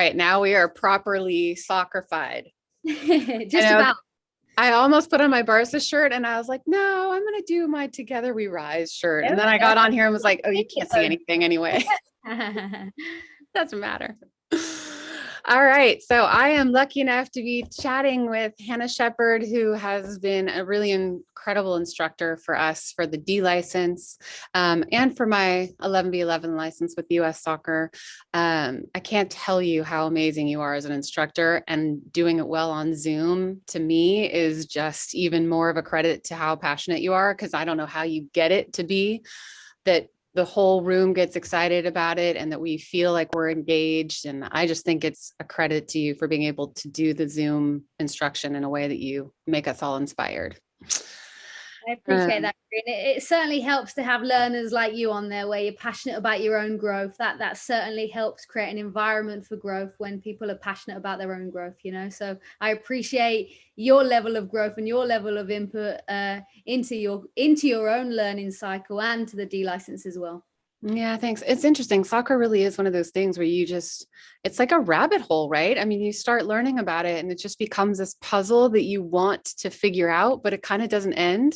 Right now we are properly soccer-fied. I Just know about. I almost put on my Barca shirt and I was like, no, I'm gonna do my Together We Rise shirt. There And then we I got on here and was like, oh, you can't see go. anything anyway. Doesn't matter. All right. So I am lucky enough to be chatting with Hannah Shepard, who has been a really incredible instructor for us for the D license and for my 11B11 license with US Soccer. I can't tell you how amazing you are as an instructor, and doing it well on Zoom to me is just even more of a credit to how passionate you are, because I don't know how you get it to be that the whole room gets excited about it and that we feel like we're engaged. And I just think it's a credit to you for being able to do the Zoom instruction in a way that you make us all inspired. I appreciate that. It certainly helps to have learners like you on there where you're passionate about your own growth. That certainly helps create an environment for growth when people are passionate about their own growth, you know. So I appreciate your level of growth and your level of input into your own learning cycle and to the D license as well. Yeah, thanks. It's interesting. Soccer really is one of those things where it's like a rabbit hole, right? I mean, you start learning about it and it just becomes this puzzle that you want to figure out, but it kind of doesn't end.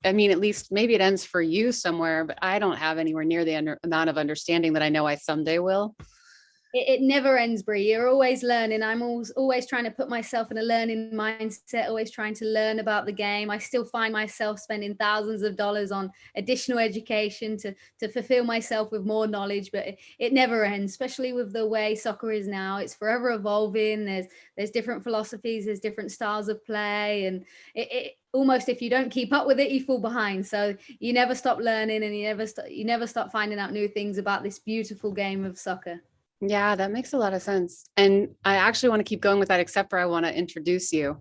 I mean, at least maybe it ends for you somewhere, but I don't have anywhere near the amount of understanding that I know I someday will. It never ends, Brie. You're always learning. I'm always trying to put myself in a learning mindset, always trying to learn about the game. I still find myself spending thousands of dollars on additional education to fulfill myself with more knowledge, but it never ends, especially with the way soccer is now. It's forever evolving. There's different philosophies, there's different styles of play, and it almost, if you don't keep up with it, you fall behind. So you never stop learning, and you never stop finding out new things about this beautiful game of soccer. Yeah, that makes a lot of sense. And I actually want to keep going with that, except for I want to introduce you.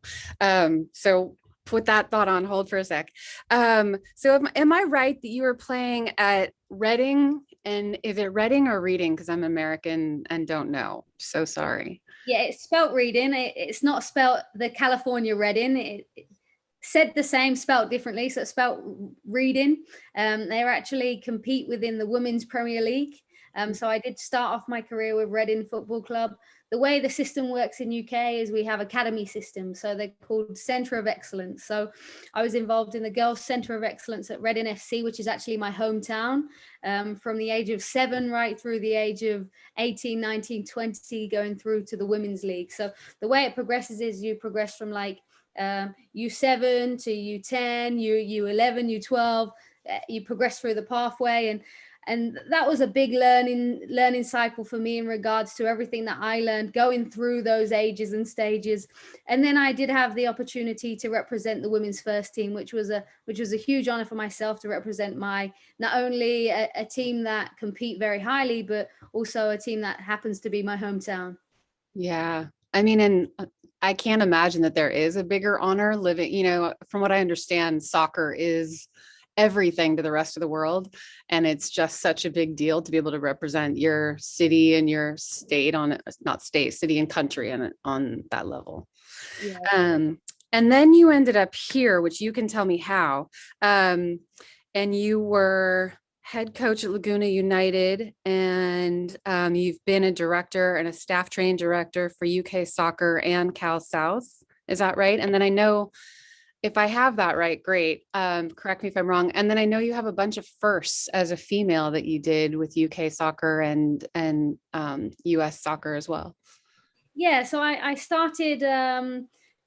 So put that thought on hold for a sec. Am I right that you were playing at Reading? And is it Reading or Reading? Because I'm American and don't know. So sorry. Yeah, it's spelt reading. It's not spelt the California Reading. It said the same, spelt differently. So it's spelt reading. They actually compete within the Women's Premier League. So I did start off my career with Reading Football Club. The way the system works in UK is we have academy systems. So they're called Centre of Excellence. So I was involved in the Girls Centre of Excellence at Reading FC, which is actually my hometown, from the age of 7 right through the age of 18, 19, 20, going through to the Women's League. So the way it progresses is you progress from like U7 to U10, U11, U12. You progress through the pathway, and that was a big learning cycle for me in regards to everything that I learned going through those ages and stages. And then I did have the opportunity to represent the women's first team, which was a huge honor for myself to represent my not only a team that compete very highly, but also a team that happens to be my hometown. Yeah. I mean, and I can't imagine that there is a bigger honor living, from what I understand, soccer is everything to the rest of the world. And it's just such a big deal to be able to represent your city and your state not state, city and country on that level. Yeah. And then you ended up here, which you can tell me how. And you were head coach at Laguna United, and you've been a director and a staff trained director for UK Soccer and Cal South. Is that right? And then I know, if I have that right, great. Correct me if I'm wrong. And then I know you have a bunch of firsts as a female that you did with UK Soccer and US Soccer as well. Yeah, so I started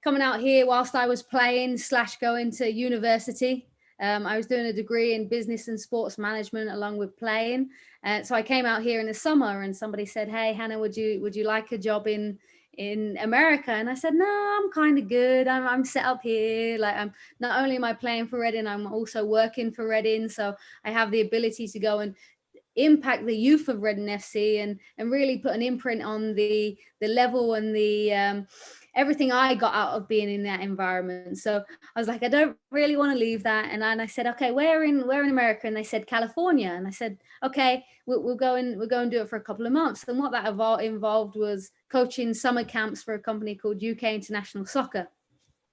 coming out here whilst I was playing / going to university. I was doing a degree in business and sports management along with playing. So I came out here in the summer, and somebody said, "Hey, Hannah, would you like a job in America?" And I said, "No, I'm kind of good. I'm set up here. Like, I'm not only am I playing for Reading, I'm also working for Reading, so I have the ability to go and impact the youth of Reading FC and really put an imprint on the level and the everything I got out of being in that environment." So I was like, I don't really want to leave that. And then I said, okay, where in America? And they said California. And I said, okay, we'll go and do it for a couple of months. And what that involved was coaching summer camps for a company called UK International Soccer.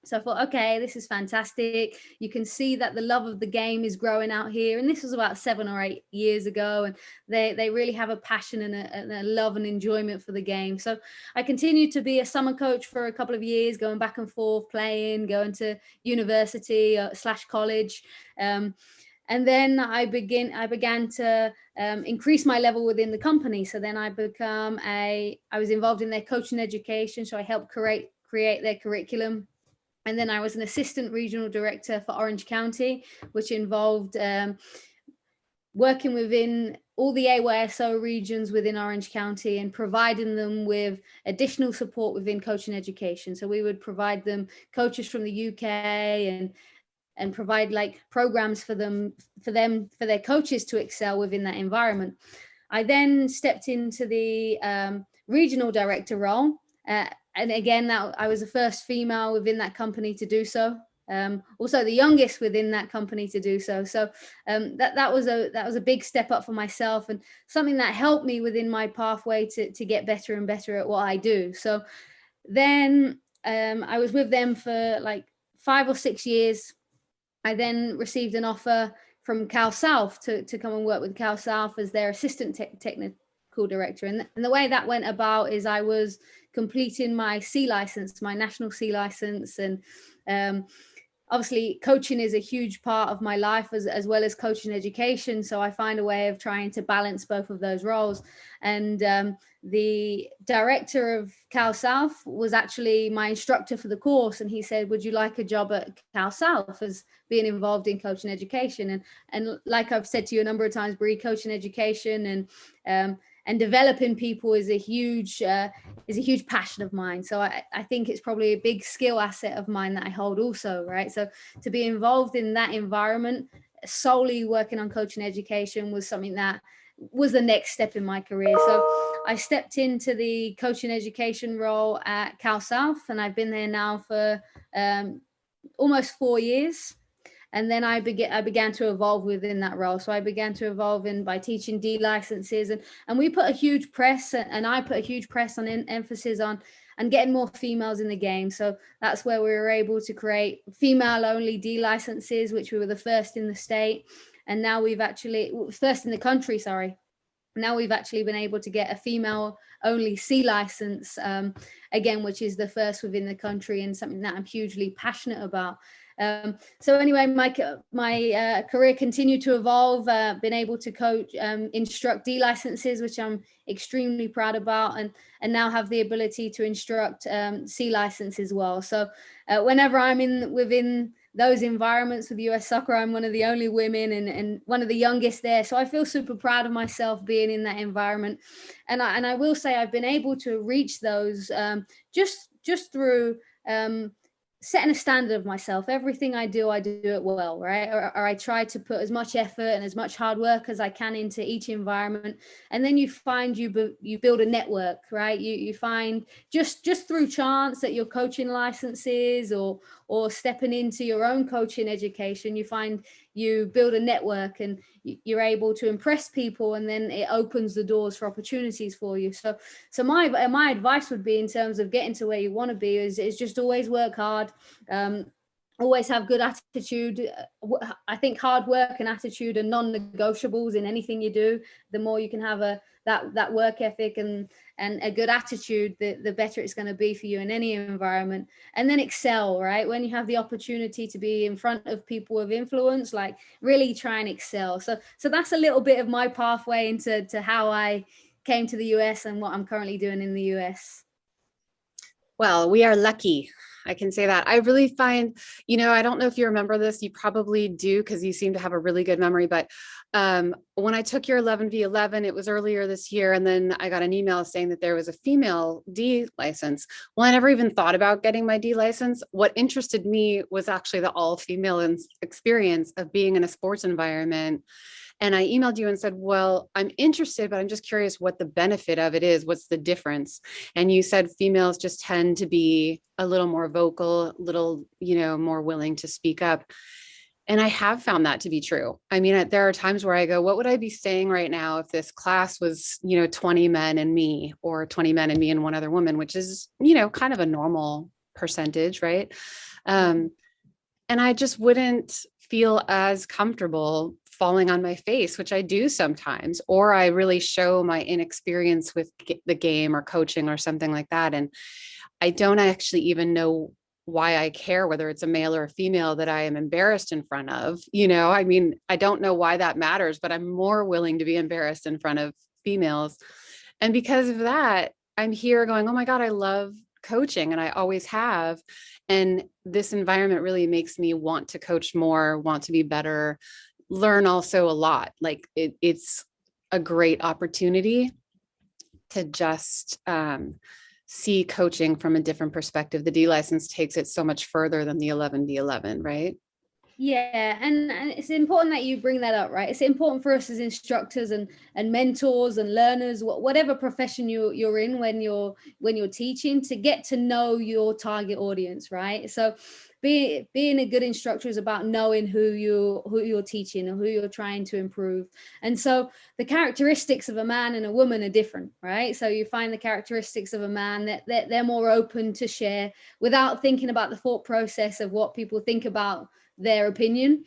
So I thought, okay, this is fantastic. You can see that the love of the game is growing out here. And this was about 7 or 8 years ago. And they really have a passion and a love and enjoyment for the game. So I continued to be a summer coach for a couple of years, going back and forth, playing, going to university / college. And then I began to increase my level within the company. So then I was involved in their coaching education. So I helped create their curriculum. And then I was an assistant regional director for Orange County, which involved working within all the AYSO regions within Orange County and providing them with additional support within coaching education. So we would provide them coaches from the UK and provide like programs for their coaches to excel within that environment. I then stepped into the regional director role. And again, I was the first female within that company to do so. Also the youngest within that company to do so. So that was a big step up for myself, and something that helped me within my pathway to get better and better at what I do. So then I was with them for like 5 or 6 years. I then received an offer from Cal South to come and work with Cal South as their assistant technical director. And the way that went about is I was completing my C license, my national C license. And obviously coaching is a huge part of my life as well as coaching education. So I find a way of trying to balance both of those roles. And the director of Cal South was actually my instructor for the course. And he said, would you like a job at Cal South as being involved in coaching education? And like I've said to you a number of times, Brie, coaching education and developing people is a huge passion of mine. So I think it's probably a big skill asset of mine that I hold also, right? So to be involved in that environment, solely working on coaching education, was something that was the next step in my career. So I stepped into the coaching education role at Cal South, and I've been there now for almost 4 years. And then I began to evolve within that role. So I began to evolve by teaching D licenses, and we put a huge press, and I put a huge press on emphasis on and getting more females in the game. So that's where we were able to create female only D licenses, which we were the first in the state. And now first in the country, sorry. Now we've actually been able to get a female only C license, again, which is the first within the country, and something that I'm hugely passionate about. So anyway, my career continued to evolve, been able to coach, instruct D licenses, which I'm extremely proud about, and now have the ability to instruct C license as well. So whenever I'm within those environments with US Soccer, I'm one of the only women and one of the youngest there. So I feel super proud of myself being in that environment. And I will say I've been able to reach those just through setting a standard of myself. Everything I do it well, right? Or I try to put as much effort and as much hard work as I can into each environment. And then you find you build a network, right? You find just through chance that your coaching licenses or stepping into your own coaching education, you find you build a network and you're able to impress people, and then it opens the doors for opportunities for you. So my advice would be, in terms of getting to where you want to be, is just always work hard. Always have good attitude. I think hard work and attitude are non-negotiables in anything you do. The more you can have that work ethic and a good attitude, the better it's going to be for you in any environment. And then excel, right? When you have the opportunity to be in front of people of influence, like really try and excel. So that's a little bit of my pathway into how I came to the US and what I'm currently doing in the US. Well, we are lucky. I can say that. I really find, I don't know if you remember this, you probably do, because you seem to have a really good memory, but when I took your 11v11, it was earlier this year, and then I got an email saying that there was a female D license. Well, I never even thought about getting my D license. What interested me was actually the all-female experience of being in a sports environment. And I emailed you and said, well, I'm interested, but I'm just curious what the benefit of it is. What's the difference? And you said females just tend to be a little more vocal, a little, more willing to speak up. And I have found that to be true. I mean, there are times where I go, what would I be saying right now if this class was, 20 men and me, or 20 men and me and one other woman, which is, kind of a normal percentage, right? And I just wouldn't feel as comfortable falling on my face, which I do sometimes, or I really show my inexperience with the game or coaching or something like that. And I don't actually even know why I care whether it's a male or a female that I am embarrassed in front of. I mean, I don't know why that matters, but I'm more willing to be embarrassed in front of females. And because of that, I'm here going, oh my God, I love coaching and I always have. And this environment really makes me want to coach more, want to be better, learn also a lot. Like it's a great opportunity to just see coaching from a different perspective. The D license takes it so much further than the 11D11, right? Yeah, and it's important that you bring that up, right? It's important for us as instructors and mentors and learners, whatever profession you're in when you're teaching, to get to know your target audience, right? So being a good instructor is about knowing who you're teaching or who you're trying to improve. And so the characteristics of a man and a woman are different, right? So you find the characteristics of a man that they're more open to share without thinking about the thought process of what people think about their opinion.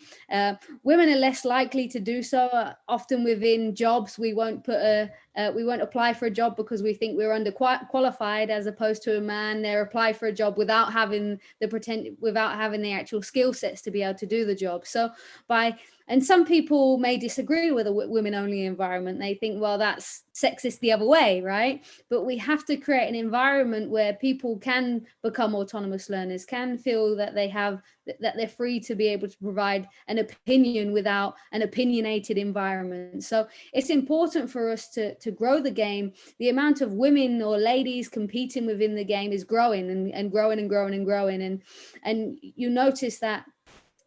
Women are less likely to do so. Often within jobs, we won't apply for a job because we think we're underqualified, as opposed to a man. They apply for a job without having the actual skill sets to be able to do the job. And some people may disagree with a women-only environment. They think, well, that's sexist the other way, right? But we have to create an environment where people can become autonomous learners, can feel that they're free to be able to provide an opinion without an opinionated environment. So it's important for us to grow the game. The amount of women or ladies competing within the game is growing and growing and growing and growing. And you notice that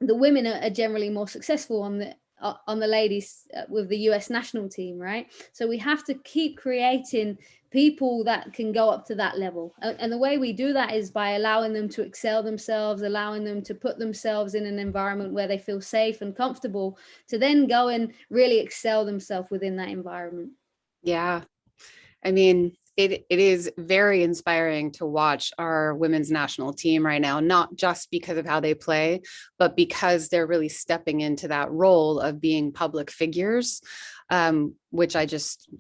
the women are generally more successful on the ladies with the US national team, right? So we have to keep creating people that can go up to that level. And the way we do that is by allowing them to excel themselves, allowing them to put themselves in an environment where they feel safe and comfortable to then go and really excel themselves within that environment. Yeah. I mean, it is very inspiring to watch our women's national team right now, not just because of how they play, but because they're really stepping into that role of being public figures, which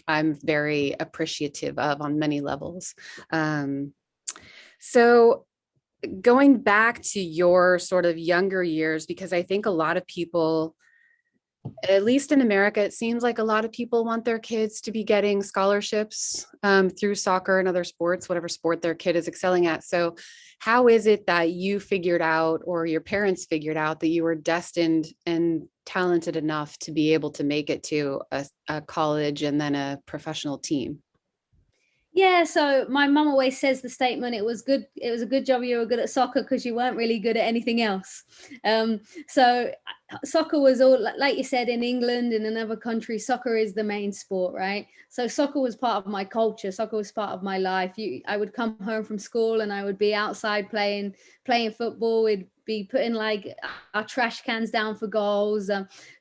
I'm very appreciative of on many levels. So going back to your sort of younger years, because I think a lot of people, at least in America, it seems like a lot of people want their kids to be getting scholarships through soccer and other sports, whatever sport their kid is excelling at. So how is it that you figured out, or your parents figured out, that you were destined and talented enough to be able to make it to a college and then a professional team? Yeah, so my mum always says the statement, it was a good job you were good at soccer because you weren't really good at anything else. So soccer was all, like you said, in England and in other countries, soccer is the main sport, right? So soccer was part of my culture. Soccer was part of my life. I would come home from school and I would be outside playing football. We'd be putting like our trash cans down for goals.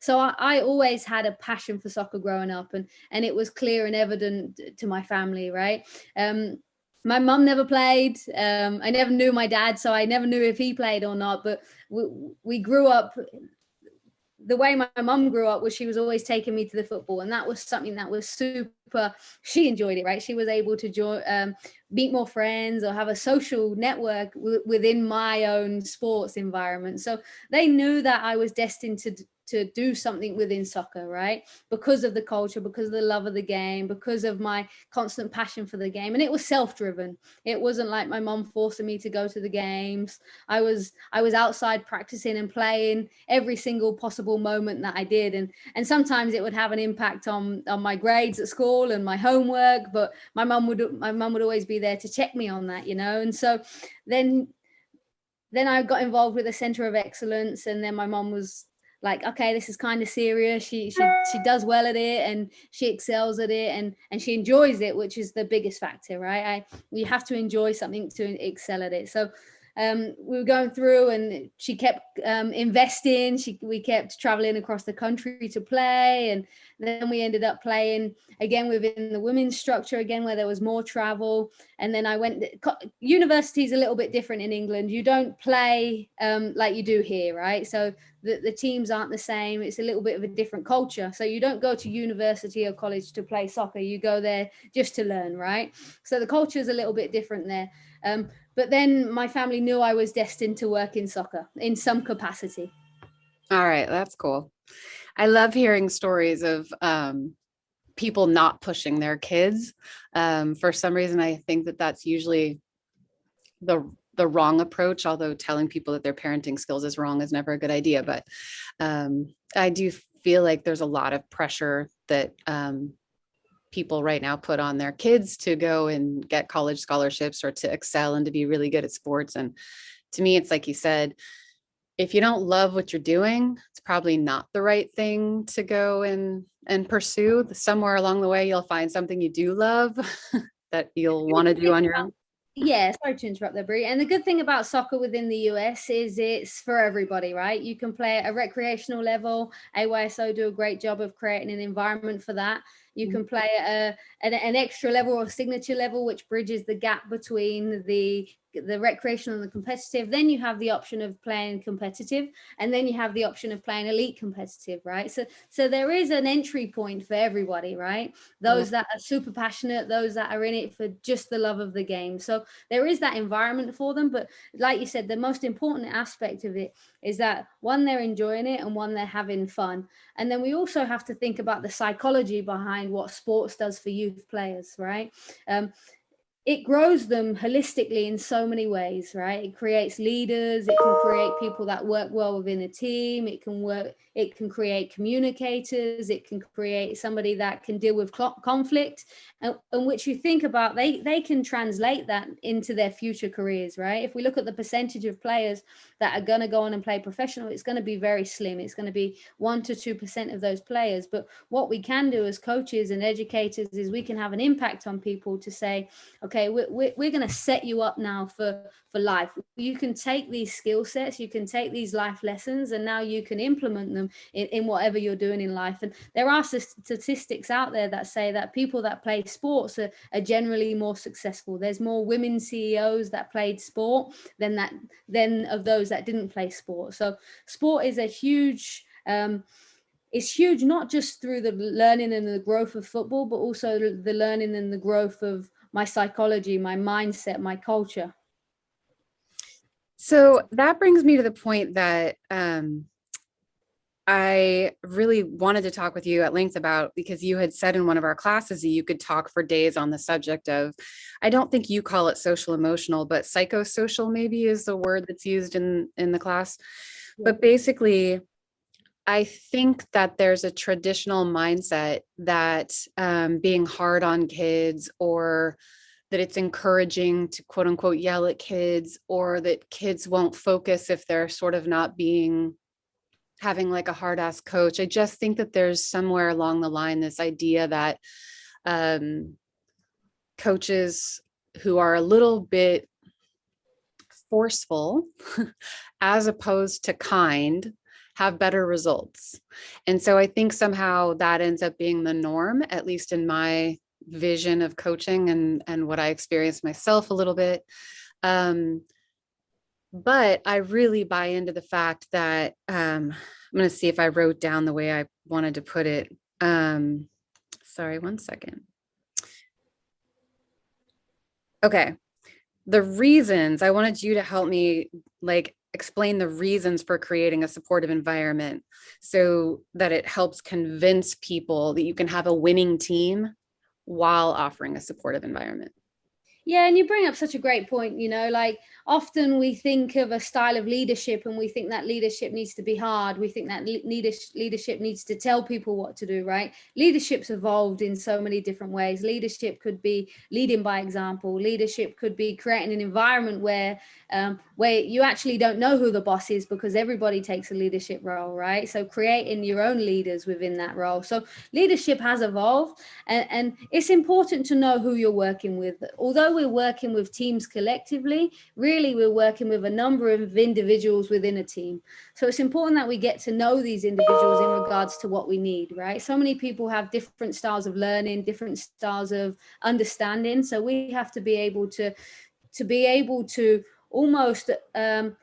So I always had a passion for soccer growing up, and it was clear and evident to my family, right? My mum never played. I never knew my dad, so I never knew if he played or not. But we grew up, the way my mum grew up was she was always taking me to the football, and that was something that was super, she enjoyed it, right? She was able to meet more friends or have a social network within my own sports environment. So they knew that I was destined to do something within soccer, right? Because of the culture, because of the love of the game, because of my constant passion for the game. And it was self-driven. It wasn't like my mom forcing me to go to the games. I was outside practicing and playing every single possible moment that I did. And sometimes it would have an impact on my grades at school and my homework, but my mom would always be there to check me on that, And so then I got involved with a center of excellence, and then my mom was like, okay, this is kind of serious. She does well at it, and she excels at it, and she enjoys it, which is the biggest factor, right? You have to enjoy something to excel at it. So we were going through, and she kept investing. We kept traveling across the country to play, and then we ended up playing again within the women's structure again, where there was more travel. And then I went. University is a little bit different in England. You don't play like you do here, right? So the teams aren't the same. It's a little bit of a different culture. So you don't go to university or college to play soccer. You go there just to learn, right? So the culture is a little bit different there. But then my family knew I was destined to work in soccer in some capacity. All right, that's cool. I love hearing stories of people not pushing their kids. For some reason, I think that that's usually the wrong approach, although telling people that their parenting skills is wrong is never a good idea. But I do feel like there's a lot of pressure that people right now put on their kids to go and get college scholarships or to excel and to be really good at sports. And to me, it's like you said, if you don't love what you're doing, it's probably not the right thing to go and pursue. Somewhere along the way, you'll find something you do love that you'll want to do on your own. Yeah, sorry to interrupt there, Brie. And the good thing about soccer within the US is it's for everybody, right? You can play at a recreational level. AYSO do a great job of creating an environment for that. You can play at an extra level or signature level, which bridges the gap between the recreational and the competitive. Then you have the option of playing competitive, and then you have the option of playing elite competitive, right? So there is an entry point for everybody, right? Those that are super passionate, those that are in it for just the love of the game. So there is that environment for them. But like you said, the most important aspect of it is that one, they're enjoying it, and one, they're having fun. And then we also have to think about the psychology behind what sports does for youth players, right? It grows them holistically in so many ways, right? It creates leaders. It can create people that work well within a team. It can create communicators. It can create somebody that can deal with conflict, and which you think about, they can translate that into their future careers, right? If we look at the percentage of players that are going to go on and play professional, it's going to be very slim. It's going to be 1 to 2% of those players. But what we can do as coaches and educators is we can have an impact on people to say, okay, we're going to set you up now for life. You can take these skill sets, you can take these life lessons, and now you can implement them in whatever you're doing in life. And there are statistics out there that say that people that play sports are generally more successful. There's more women CEOs that played sport than of those that didn't play sport. So sport is a huge it's huge, not just through the learning and the growth of football, but also the learning and the growth of my psychology, my mindset, my culture. So that brings me to the point that I really wanted to talk with you at length about, because you had said in one of our classes that you could talk for days on the subject of, I don't think you call it social emotional, but psychosocial maybe is the word that's used in the class. But basically, I think that there's a traditional mindset that being hard on kids, or that it's encouraging to quote unquote yell at kids, or that kids won't focus if they're sort of not having like a hard ass coach. I just think that there's somewhere along the line this idea that coaches who are a little bit forceful as opposed to kind have better results. And so I think somehow that ends up being the norm, at least in my vision of coaching and what I experienced myself a little bit. But I really buy into the fact that I'm going to see if I wrote down the way I wanted to put it. Sorry, one second. Okay. The reasons, I wanted you to help me explain the reasons for creating a supportive environment so that it helps convince people that you can have a winning team while offering a supportive environment. Yeah, and you bring up such a great point. Like often we think of a style of leadership and we think that leadership needs to be hard. We think that leadership needs to tell people what to do, right? Leadership's evolved in so many different ways. Leadership could be leading by example. Leadership could be creating an environment where you actually don't know who the boss is because everybody takes a leadership role, right? So creating your own leaders within that role. So leadership has evolved, and it's important to know who you're working with. Although although we're working with teams collectively, really we're working with a number of individuals within a team. So it's important that we get to know these individuals in regards to what we need, right? So many people have different styles of learning, different styles of understanding. So we have to be able to almost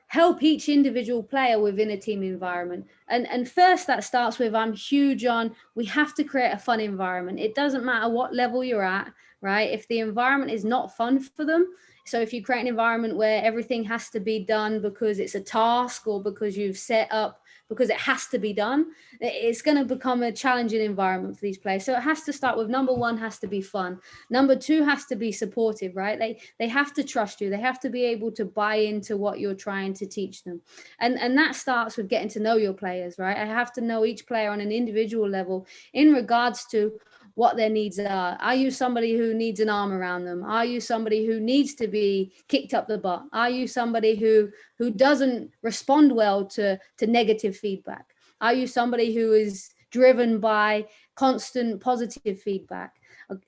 help each individual player within a team environment. And first, that starts with, I'm huge on, we have to create a fun environment. It doesn't matter what level you're at, right? If the environment is not fun for them, so if you create an environment where everything has to be done because it's a task or because you've set up because it has to be done, it's going to become a challenging environment for these players. So it has to start with, number one, has to be fun. Number two, has to be supportive, right? They have to trust you. They have to be able to buy into what you're trying to teach them. And that starts with getting to know your players, right? I have to know each player on an individual level in regards to what their needs are. Are you somebody who needs an arm around them? Are you somebody who needs to be kicked up the butt? Are you somebody who doesn't respond well to negative feedback? Are you somebody who is driven by constant positive feedback?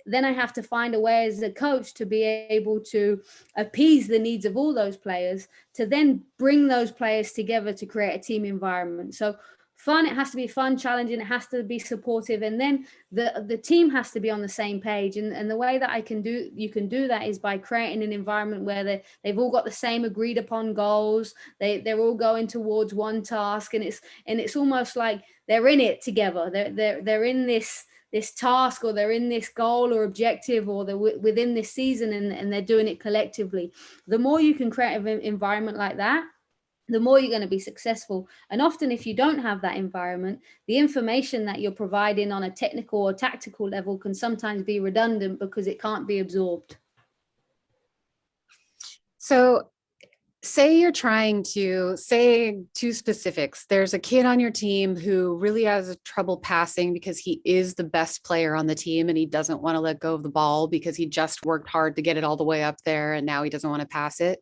Then I have to find a way as a coach to be able to appease the needs of all those players, to then bring those players together to create a team environment. So fun, it has to be fun, challenging, it has to be supportive, and then the team has to be on the same page. And the way that you can do that is by creating an environment where they've all got the same agreed upon goals. They're all going towards one task, and it's almost like they're in it together. They're in this task, or they're in this goal or objective, or they're within this season, and they're doing it collectively. The more you can create an environment like that, the more you're going to be successful. And often, if you don't have that environment, the information that you're providing on a technical or tactical level can sometimes be redundant because it can't be absorbed. So say you're trying to say two specifics. There's a kid on your team who really has trouble passing because he is the best player on the team and he doesn't want to let go of the ball because he just worked hard to get it all the way up there and now he doesn't want to pass it.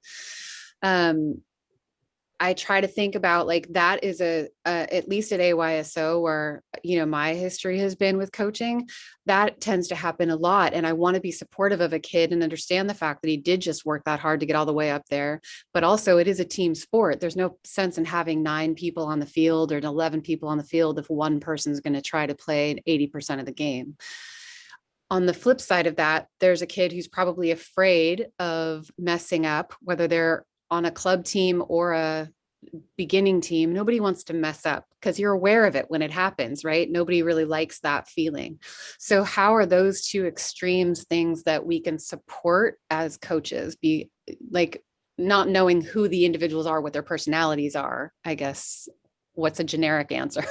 I try to think about like that is at least at AYSO where, my history has been with coaching, that tends to happen a lot. And I want to be supportive of a kid and understand the fact that he did just work that hard to get all the way up there. But also it is a team sport. There's no sense in having 9 people on the field or 11 people on the field if one person's going to try to play 80% of the game. On the flip side of that, there's a kid who's probably afraid of messing up, whether they're on a club team or a beginning team. Nobody wants to mess up because you're aware of it when it happens, right? Nobody really likes that feeling. So how are those two extremes things that we can support as coaches? Be like not knowing who the individuals are, what their personalities are, I guess. What's a generic answer?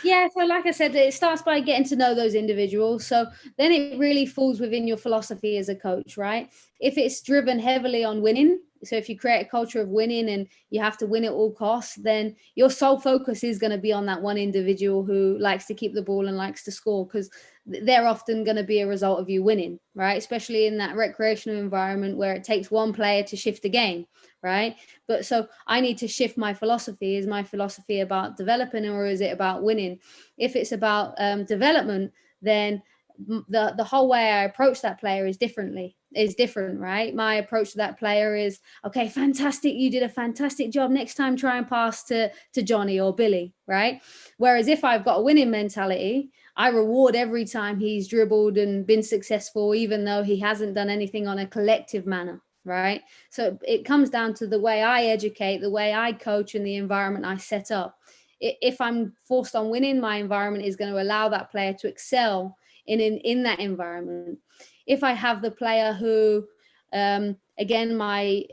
Yeah, so like I said, it starts by getting to know those individuals. So then it really falls within your philosophy as a coach, right? If it's driven heavily on winning, so if you create a culture of winning and you have to win at all costs, then your sole focus is going to be on that one individual who likes to keep the ball and likes to score, because they're often going to be a result of you winning, right? Especially in that recreational environment where it takes one player to shift the game, right? But so I need to shift my philosophy. Is my philosophy about developing or is it about winning? If it's about development, then the whole way I approach that player is different, right? My approach to that player is, okay, fantastic, you did a fantastic job. Next time, try and pass to Johnny or Billy, right? Whereas if I've got a winning mentality, I reward every time he's dribbled and been successful, even though he hasn't done anything on a collective manner, right? So it comes down to the way I educate, the way I coach, and the environment I set up. If I'm forced on winning, my environment is going to allow that player to excel in that environment. If I have the player who, again, my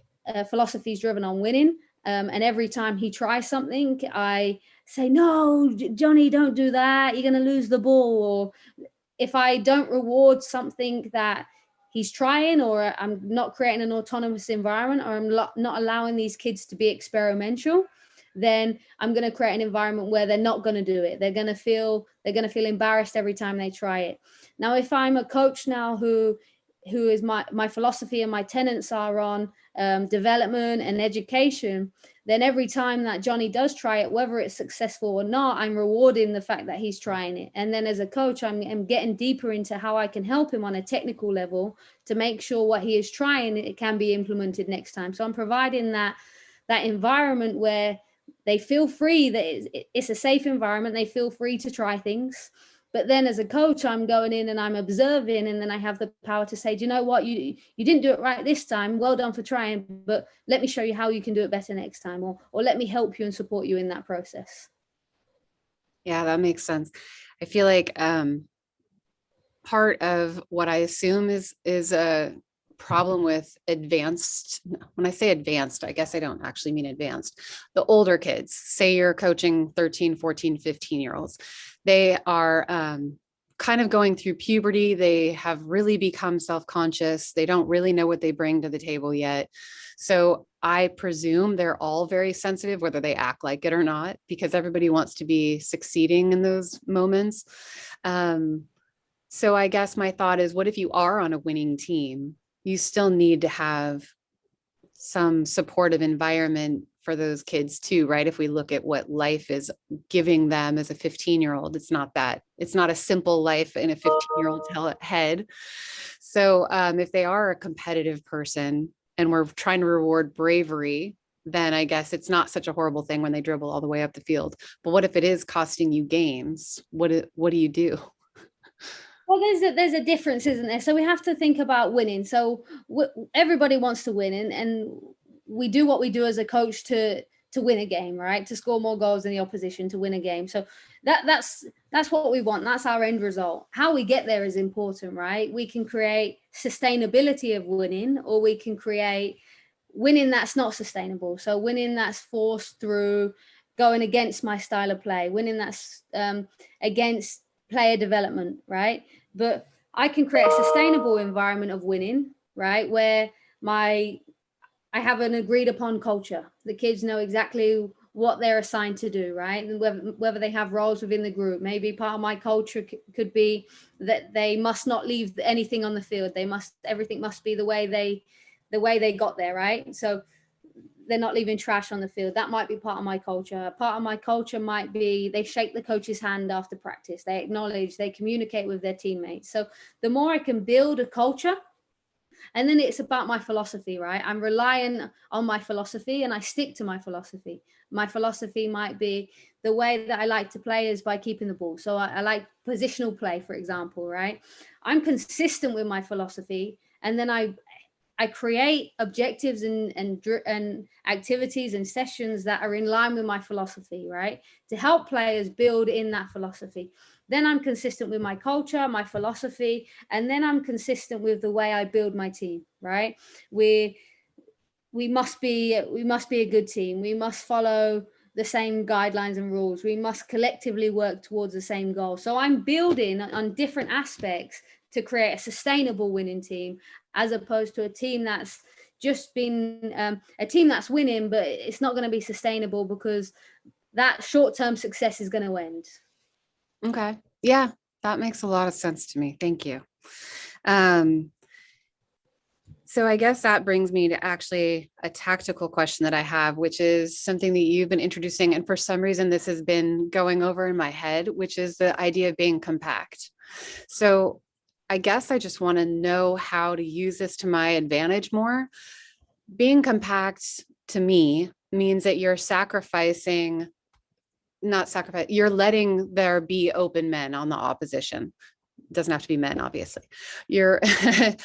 philosophy is driven on winning, and every time he tries something, I say, no, Johnny, don't do that. You're going to lose the ball. Or if I don't reward something that he's trying, or I'm not creating an autonomous environment, or I'm not allowing these kids to be experimental, then I'm going to create an environment where they're not going to do it. They're going to feel embarrassed every time they try it. Now, if I'm a coach now who is my philosophy and my tenets are on development and education, then every time that Johnny does try it, whether it's successful or not, I'm rewarding the fact that he's trying it. And then as a coach, I'm getting deeper into how I can help him on a technical level to make sure what he is trying, it can be implemented next time. So I'm providing that environment where they feel free, that it's a safe environment. They feel free to try things. But then as a coach, I'm going in and I'm observing, and then I have the power to say, do you know what, you didn't do it right this time, well done for trying, but let me show you how you can do it better next time, or let me help you and support you in that process. Yeah, that makes sense. I feel like part of what I assume is a problem with advanced, when I say advanced, I guess I don't actually mean advanced, the older kids, say you're coaching 13, 14, 15-year-olds, they are kind of going through puberty. They have really become self-conscious. They don't really know what they bring to the table yet. So I presume they're all very sensitive, whether they act like it or not, because everybody wants to be succeeding in those moments. So I guess my thought is, what if you are on a winning team? You still need to have some supportive environment for those kids too, right? If we look at what life is giving them as a 15-year-old, it's not a simple life in a 15-year-old's head. So if they are a competitive person and we're trying to reward bravery, then I guess it's not such a horrible thing when they dribble all the way up the field. But what if it is costing you games? What do you do? Well, there's a difference, isn't there? So we have to think about winning. So everybody wants to win, and we do what we do as a coach to win a game, right? To score more goals than the opposition, to win a game. So that's what we want. That's our end result. How we get there is important, right? We can create sustainability of winning, or we can create winning that's not sustainable. So winning that's forced through going against my style of play, winning that's against player development, right? But I can create a sustainable environment of winning, right? Where I have an agreed upon culture. The kids know exactly what they're assigned to do, right? And whether they have roles within the group. Maybe part of my culture could be that they must not leave anything on the field. Everything must be the way they got there, right? So they're not leaving trash on the field. That might be part of my culture. Part of my culture might be they shake the coach's hand after practice. They acknowledge, they communicate with their teammates. So the more I can build a culture, and then it's about my philosophy, right? I'm relying on my philosophy and I stick to my philosophy. My philosophy might be the way that I like to play is by keeping the ball. So I like positional play, for example, right? I'm consistent with my philosophy, and then I create objectives and activities and sessions that are in line with my philosophy, right? To help players build in that philosophy. Then I'm consistent with my culture, my philosophy, and then I'm consistent with the way I build my team, right? We must be a good team. We must follow the same guidelines and rules. We must collectively work towards the same goal. So I'm building on different aspects to create a sustainable winning team, as opposed to a team that's just been a team that's winning, but it's not going to be sustainable because that short-term success is going to end. Okay. Yeah, that makes a lot of sense to me. Thank you. So I guess that brings me to actually a tactical question that I have, which is something that you've been introducing. And for some reason, this has been going over in my head, which is the idea of being compact. So I guess I just want to know how to use this to my advantage more. Being compact to me means that you're you're letting there be open men on the opposition. It doesn't have to be men, obviously. You're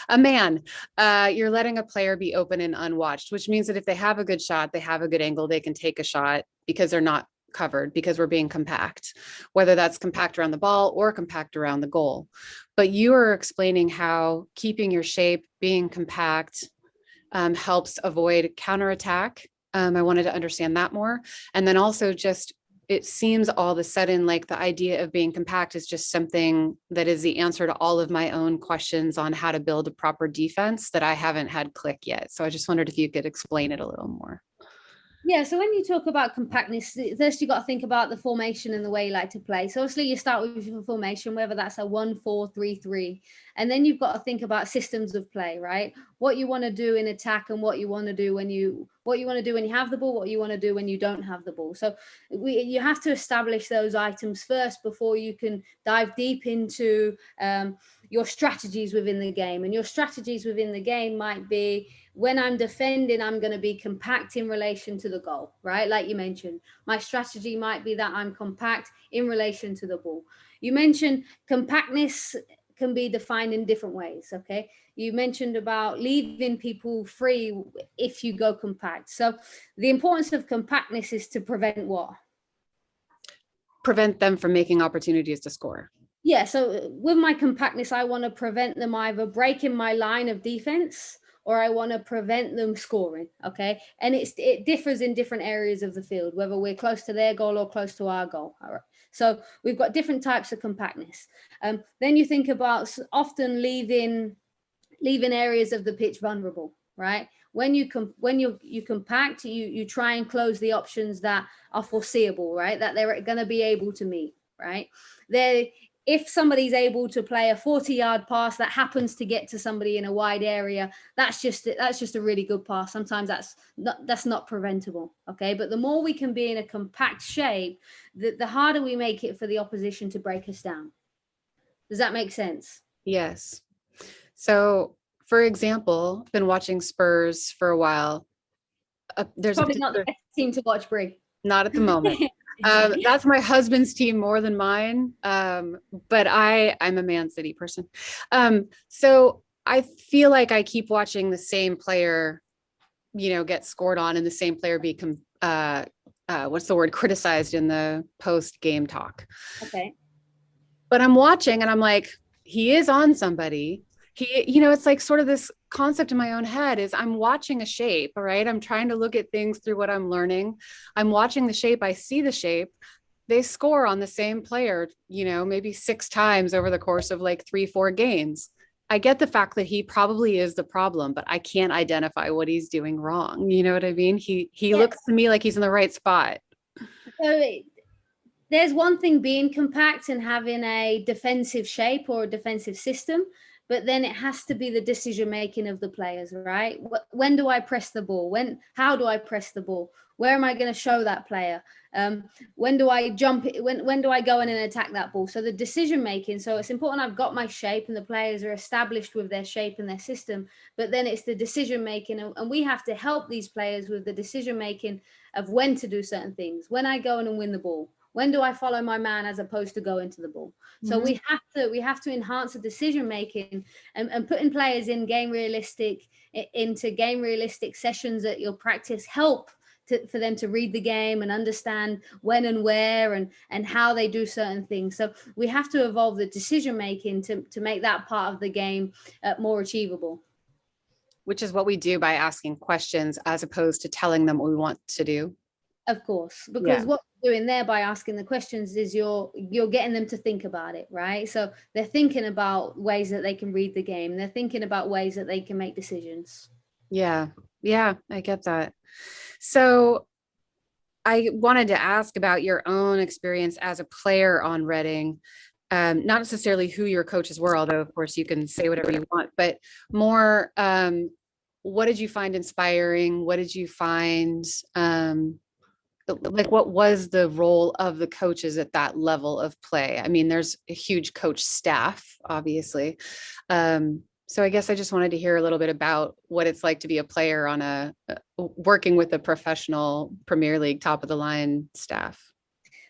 a man. You're letting a player be open and unwatched, which means that if they have a good shot, they have a good angle, they can take a shot because they're not covered, because we're being compact, whether that's compact around the ball or compact around the goal. But you are explaining how keeping your shape, being compact, helps avoid counterattack. I wanted to understand that more. And then also just, it seems all of a sudden like the idea of being compact is just something that is the answer to all of my own questions on how to build a proper defense that I haven't had click yet. So I just wondered if you could explain it a little more. Yeah, so when you talk about compactness, first you got to think about the formation and the way you like to play. So obviously you start with your formation, whether that's a 1-4-3-3, and then you've got to think about systems of play, right? what you want to do in attack and what you want to do when you have the ball, what you want to do when you don't have the ball. So you have to establish those items first before you can dive deep into your strategies within the game. And your strategies within the game might be, when I'm defending, I'm going to be compact in relation to the goal, right? Like you mentioned, my strategy might be that I'm compact in relation to the ball. You mentioned compactness can be defined in different ways. Okay. You mentioned about leaving people free if you go compact. So the importance of compactness is to prevent what? Prevent them from making opportunities to score. Yeah. So with my compactness, I want to prevent them either breaking my line of defense, or I want to prevent them scoring. Okay. And it differs in different areas of the field, whether we're close to their goal or close to our goal. All right. So we've got different types of compactness. Then you think about often leaving areas of the pitch vulnerable, right? When you compact, you try and close the options that are foreseeable, right? That they're going to be able to meet, right? If somebody's able to play a 40-yard pass that happens to get to somebody in a wide area, that's just a really good pass. Sometimes that's not preventable, okay? But the more we can be in a compact shape, the harder we make it for the opposition to break us down. Does that make sense? Yes. So, for example, I've been watching Spurs for a while. There's probably not the best team to watch, Brie. Not at the moment. That's my husband's team more than mine. But I'm a Man City person. So I feel like I keep watching the same player, get scored on, and the same player be criticized in the post-game talk. Okay. But I'm watching and I'm like, he is on somebody. It's like sort of this concept in my own head is I'm watching a shape, all right? I'm trying to look at things through what I'm learning. I'm watching the shape. I see the shape. They score on the same player, maybe 6 times over the course of like 3-4 games. I get the fact that he probably is the problem, but I can't identify what he's doing wrong. You know what I mean? He looks to me like he's in the right spot. So there's one thing being compact and having a defensive shape or a defensive system, but then it has to be the decision making of the players, right? When do I press the ball? How do I press the ball? Where am I going to show that player? When do I jump? When do I go in and attack that ball? So the decision making. So it's important I've got my shape and the players are established with their shape and their system, but then it's the decision making, and we have to help these players with the decision making of when to do certain things. When I go in and win the ball. When do I follow my man as opposed to go into the ball? So we have to enhance the decision making and putting players into game realistic sessions at your practice help for them to read the game and understand when and where and how they do certain things. So we have to evolve the decision making to make that part of the game more achievable. Which is what we do by asking questions as opposed to telling them what we want to do. Of course, because what you're doing there by asking the questions is you're getting them to think about it, right? So they're thinking about ways that they can read the game. They're thinking about ways that they can make decisions. Yeah, I get that. So I wanted to ask about your own experience as a player on Reading. Not necessarily who your coaches were, although of course you can say whatever you want, but more, what did you find inspiring? What did you find, like what was the role of the coaches at that level of play? I mean, there's a huge coach staff, obviously. So I guess I just wanted to hear a little bit about what it's like to be a player on working with a professional Premier League top of the line staff.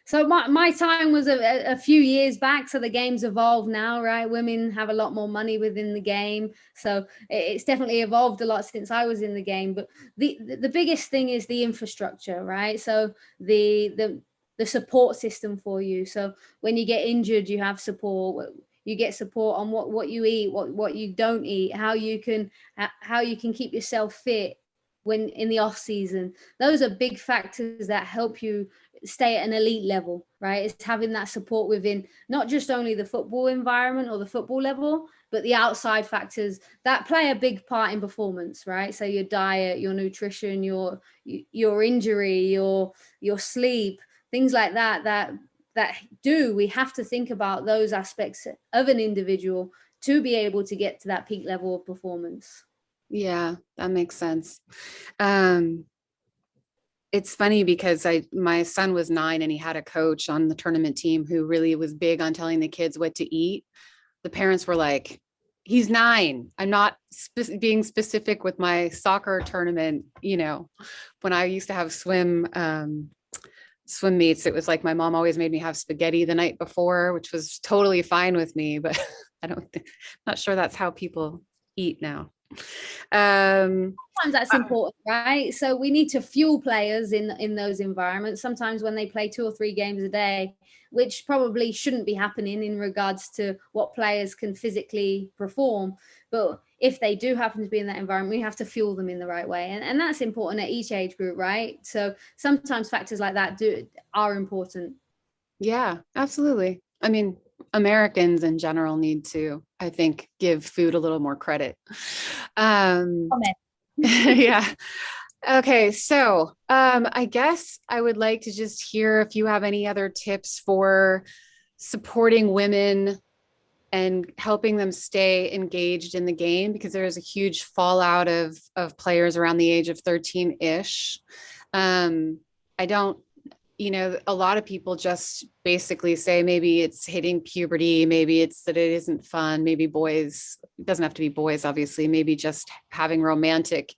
So my time was a few years back. So the game's evolved now, right? Women have a lot more money within the game. So it's definitely evolved a lot since I was in the game. But the biggest thing is the infrastructure, right? So the support system for you. So when you get injured, you have support. You get support on what you eat, what you don't eat, how you can keep yourself fit when in the off season. Those are big factors that help you stay at an elite level, right? It's having that support within not just only the football environment or the football level, but the outside factors that play a big part in performance, right? So your diet, your nutrition, your injury, your sleep, things like that we have to think about those aspects of an individual to be able to get to that peak level of performance. Yeah, that makes sense. Um, it's funny because my son was 9 and he had a coach on the tournament team who really was big on telling the kids what to eat. The parents were like, he's 9. I'm not being specific with my soccer tournament. When I used to have swim meets, it was like my mom always made me have spaghetti the night before, which was totally fine with me, but I don't think, not sure that's how people eat now. Um, Sometimes that's important, right? So we need to fuel players in those environments. Sometimes when they play 2 or 3 games a day, which probably shouldn't be happening in regards to what players can physically perform, but if they do happen to be in that environment, we have to fuel them in the right way, and that's important at each age group, right? So sometimes factors like that are important. yeah, absolutely. I mean, Americans in general need to, I think, give food a little more credit. Um, Comment. yeah. Okay, so I guess I would like to just hear if you have any other tips for supporting women and helping them stay engaged in the game, because there is a huge fallout of players around the age of 13-ish. I don't, a lot of people just basically say maybe it's hitting puberty, maybe it's that it isn't fun, maybe boys, it doesn't have to be boys, obviously, maybe just having romantic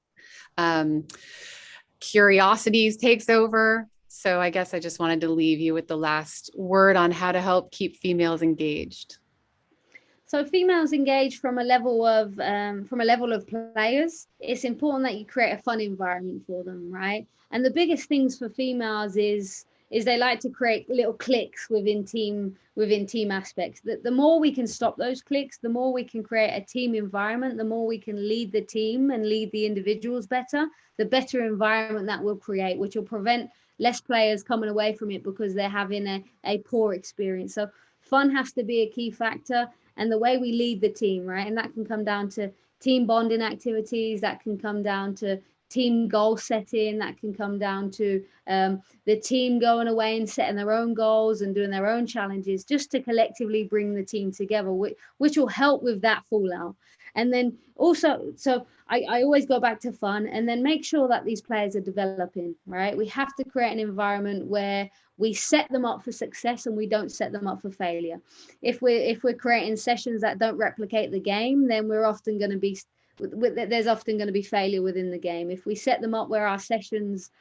um, curiosities takes over. So I guess I just wanted to leave you with the last word on how to help keep females engaged. So females engage from a level of players. It's important that you create a fun environment for them, right? And the biggest things for females is they like to create little cliques within team aspects. The more we can stop those cliques, the more we can create a team environment, the more we can lead the team and lead the individuals better, the better environment that will create, which will prevent less players coming away from it because they're having a poor experience. So fun has to be a key factor, and the way we lead the team, right? And that can come down to team bonding activities, that can come down to team goal setting, that can come down to the team going away and setting their own goals and doing their own challenges just to collectively bring the team together, which will help with that fallout. And then also, so I always go back to fun, and then make sure that these players are developing, right? We have to create an environment where we set them up for success and we don't set them up for failure. If we're creating sessions that don't replicate the game, then there's often going to be failure within the game. If we set them up where our sessions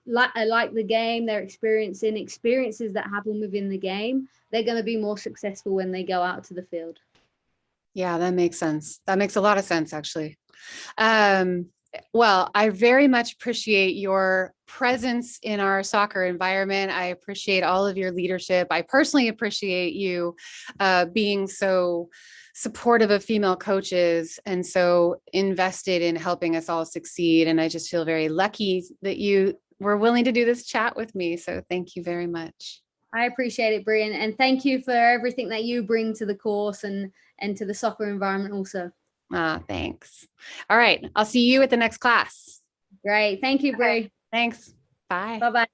like the game, they're experiencing experiences that happen within the game, they're going to be more successful when they go out to the field. Yeah, that makes sense. That makes a lot of sense, actually. Um, well, I very much appreciate your presence in our soccer environment. I appreciate all of your leadership. I personally appreciate you being so supportive of female coaches and so invested in helping us all succeed. And I just feel very lucky that you were willing to do this chat with me. So thank you very much. I appreciate it, Brie, and thank you for everything that you bring to the course and to the soccer environment also. Thanks. All right. I'll see you at the next class. Great. Thank you, Okay. Brie. Thanks. Bye. Bye-bye.